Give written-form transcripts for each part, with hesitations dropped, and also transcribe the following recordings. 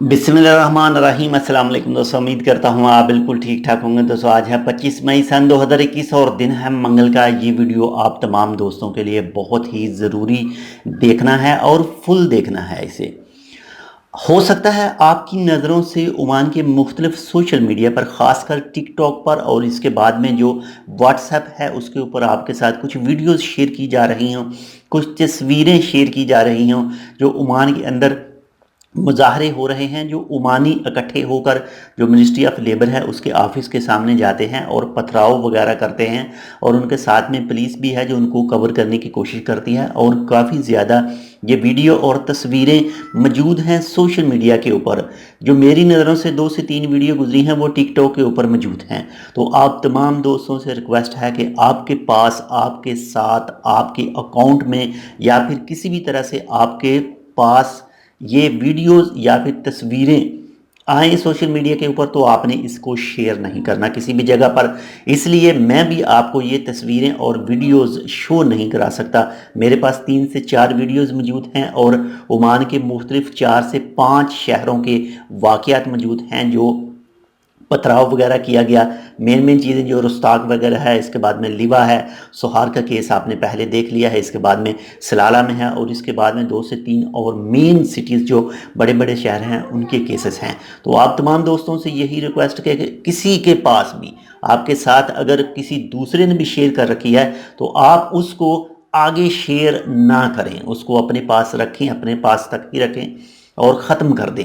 बिस्मिल्लाहिर्रहमानिर्रहीम। अस्सलाम वालेकुम दोस्तों, उम्मीद करता हूँ आप बिल्कुल ठीक ठाक होंगे। दोस्तों आज है 25 मई सन 2021 और दिन है मंगल का। ये वीडियो आप तमाम दोस्तों के लिए बहुत ही ज़रूरी देखना है और फुल देखना है इसे। हो सकता है आपकी नज़रों से ओमान के मुख्तलिफ सोशल मीडिया पर, ख़ासकर टिकटॉक पर और इसके बाद में जो व्हाट्सएप है उसके ऊपर आपके साथ कुछ वीडियोज़ शेयर की जा रही हों, कुछ तस्वीरें शेयर की जा रही हों जो ओमान के अंदर मुजाहरे हो रहे हैं, जो ओमानी इकट्ठे होकर जो मिनिस्ट्री ऑफ लेबर है उसके ऑफिस के सामने जाते हैं और पथराव वगैरह करते हैं, और उनके साथ में पुलिस भी है जो उनको कवर करने की कोशिश करती है। और काफ़ी ज़्यादा ये वीडियो और तस्वीरें मौजूद हैं सोशल मीडिया के ऊपर। जो मेरी नज़रों से 2 से 3 वीडियो गुजरी हैं वो टिकटॉक के ऊपर मौजूद हैं। तो आप तमाम दोस्तों से रिक्वेस्ट है कि आपके पास, आपके साथ, आपके अकाउंट में या फिर किसी भी तरह से आपके पास ये वीडियोस या फिर तस्वीरें आए सोशल मीडिया के ऊपर तो आपने इसको शेयर नहीं करना किसी भी जगह पर। इसलिए मैं भी आपको ये तस्वीरें और वीडियोस शो नहीं करा सकता। मेरे पास 3 से 4 वीडियोस मौजूद हैं और ओमान के मुख्तलिफ 4 से 5 शहरों के वाक़यात मौजूद हैं जो पथराव वगैरह किया गया। मेन चीज़ें जो रुस्ताक वगैरह है, इसके बाद में लिवा है, सोहार का केस आपने पहले देख लिया है, इसके बाद में सलाला में है, और इसके बाद में 2 से 3 और मेन सिटीज़ जो बड़े बड़े शहर हैं उनके केसेस हैं। तो आप तमाम दोस्तों से यही रिक्वेस्ट है कि किसी के पास भी आपके साथ अगर किसी दूसरे ने भी शेयर कर रखी है तो आप उसको आगे शेयर ना करें, उसको अपने पास रखें, अपने पास तक ही रखें और ख़त्म कर दें।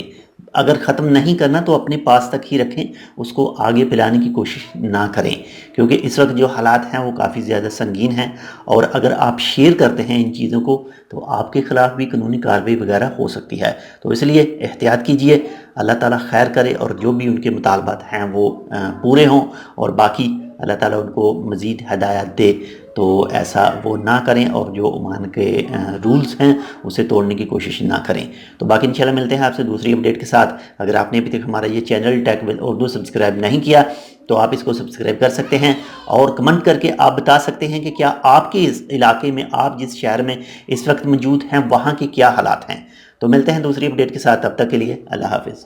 अगर ख़त्म नहीं करना तो अपने पास तक ही रखें, उसको आगे फैलाने की कोशिश ना करें, क्योंकि इस वक्त जो हालात हैं वो काफ़ी ज़्यादा संगीन हैं। और अगर आप शेयर करते हैं इन चीज़ों को तो आपके ख़िलाफ़ भी कानूनी कार्रवाई वगैरह हो सकती है। तो इसलिए एहतियात कीजिए। अल्लाह ताला खैर करे और जो भी उनके मुतालबात हैं वो पूरे हों, और बाकी अल्लाह ताला उनको मज़ीद हदायत दे तो ऐसा वो ना करें और जो ओमान के रूल्स हैं उसे तोड़ने की कोशिश ना करें। तो बाकी इंशाल्लाह मिलते हैं आपसे दूसरी अपडेट के साथ। अगर आपने अभी तक हमारा ये channel tech with Urdu subscribe नहीं किया तो आप इसको सब्सक्राइब कर सकते हैं, और कमेंट करके आप बता सकते हैं कि क्या आपके इस इलाके में, आप जिस शहर में इस वक्त मौजूद हैं, वहाँ के क्या हालात हैं। तो मिलते हैं दूसरी अपडेट के साथ, तब तक के लिए अल्लाह हाफिज़।